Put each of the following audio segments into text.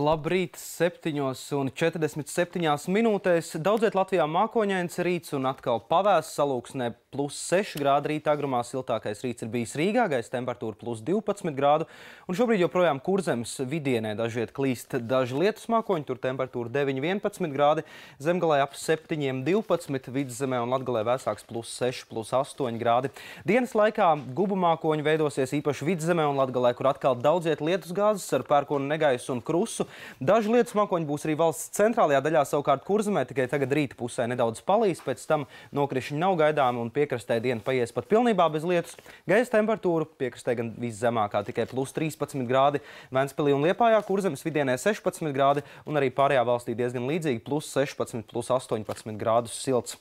Labrīt, 7:47 minūtēs. Daudziet Latvijā mākoņains rīts un atkal pavēss, salūksnē +6 grādi rīta agrumā. Siltākais rīts ir bijis Rīgā, gaisa temperatūra +12 grādu. Un šobrīd joprojām Kurzemes vidienē dažviet klīst daži lietus mākoņi, tur temperatūra 9–11 grādi, Zemgalē ap 7–12, Vidzemē un Latgalē vēsāks +6, +8 grādi. Dienas laikā gubu mākoņi veidosies īpaši Vidzemē un Latgalē, kur atkal daudziet lietus gāzes ar pērkonu negaisu un krusu. Daži lietus mākoņi būs arī valsts centrālajā daļā, savukārt Kurzemē tikai tagad rīta pusē nedaudz palīs, pēc tam nokrišņi nav gaidāmi un piekrastē diena paies pat pilnībā bez lietus. Gaisa temperatūra piekrastē gan viszemākā, tikai +13 grādi, Ventspilī un Liepājā, Kurzemes vidienē 16 grādi un arī pārējā valstī diezgan līdzīgi +16, +18 grādus silts.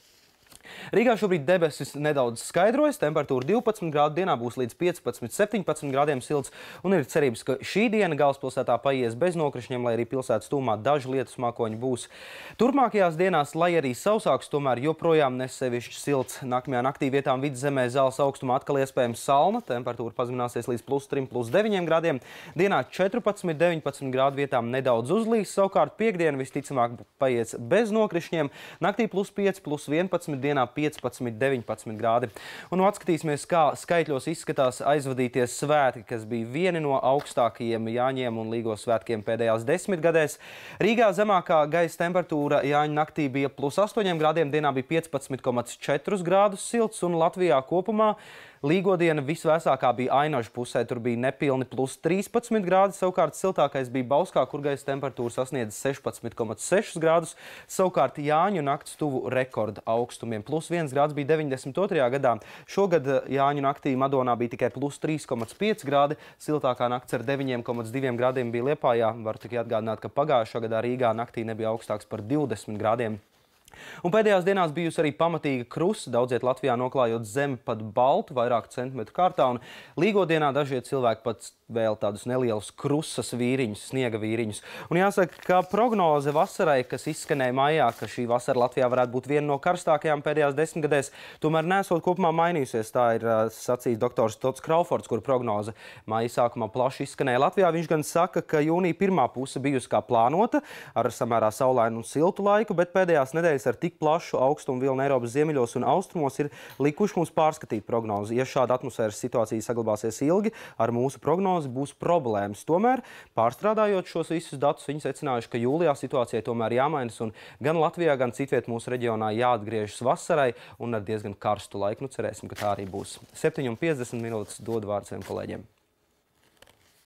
Rīgā šobrīd debesis nedaudz skaidrojas, temperatūra 12 grādu, dienā būs līdz 15–17 grādiem silts, un ir cerības, ka šī diena galvaspilsētā paies bez nokrišņiem, lai arī pilsētas tūmā daži lietus mākoņi būs. Turpmākajās dienās, lai arī sausāks, tomēr joprojām nesevišķi silts. Nākamajā naktī vietām Vidzemē Zāles augstumā atkal iespējams salna, temperatūra pazemināsies līdz +3–+9 grādiem, dienā 14–19 grādu, vietām nedaudz uzlīs, savukārt piekdiena visticamāk paies bez nokrišņiem, naktī +5, +11, dienā 15–19 grādi. Un atskatīsimies, kā skaitļos izskatās aizvadīties svētki, kas bija vieni no augstākajiem Jāņiem un Līgo svētkiem pēdējās desmitgadēs. Rīgā zemākā gaisa temperatūra Jāņu naktī bija +8 grādiem, dienā bija 15,4 grādus silts, un Latvijā kopumā Līgo diena visvēsākā bija Ainažu pusē, tur bija nepilni +13 grādi, savukārt siltākais bija Bauskā, kur gaisa temperatūra sasniedz 16,6 grādus, savukārt Jāņu nakts tuvu rekorda augstumiem. +1 grāds bija 92. gadā. Šogad Jāņu naktī Madonā bija tikai +3,5 grādi, siltākā nakts ar 9,2 grādiem bija Liepājā. Varu tikai atgādināt, ka pagājušā gadā Rīgā naktī nebija augstāks par 20 grādiem. Un pēdējās dienās bijusi arī pamatīga krusa, daudziet Latvijā noklājot zemi pat baltu, vairāku centimetru kārtā, un Līgo dienā dažie cilvēki pat vēl tādus nelielus krusas vīriņus, sniega vīriņus. Un jāsaka, ka prognoze vasarai, kas izskanēja maijā, ka šī vasara Latvijā varētu būt viena no karstākajām pēdējās desmitgadēs, tomēr nesot kopumā mainījusies. Tā ir sacījis doktors Tots Kraufords, kur prognoze maija sākumā plaši izskanēja Latvijā. Viņš gan saka, ka jūnija pirmā puse bijusi kā plānota, ar samērā saulainu un siltu laiku, bet pēdējās nedēļas ar tik plašu augstumu vilni Eiropas ziemeļos un austrumos ir likuši mums pārskatīt prognozi. Ja šāda atmosfēras situācija saglabāsies ilgi, ar mūsu prognozi būs problēmas. Tomēr, pārstrādājot šos visus datus, viņi secinājuši, ka jūlijā situācija tomēr jāmainas un gan Latvijā, gan citviet mūsu reģionā jāatgriežas vasarai un ar diezgan karstu laiku. Nu, cerēsim, ka tā arī būs. 7:50 minūtes, dod vārdu saviem kolēģiem.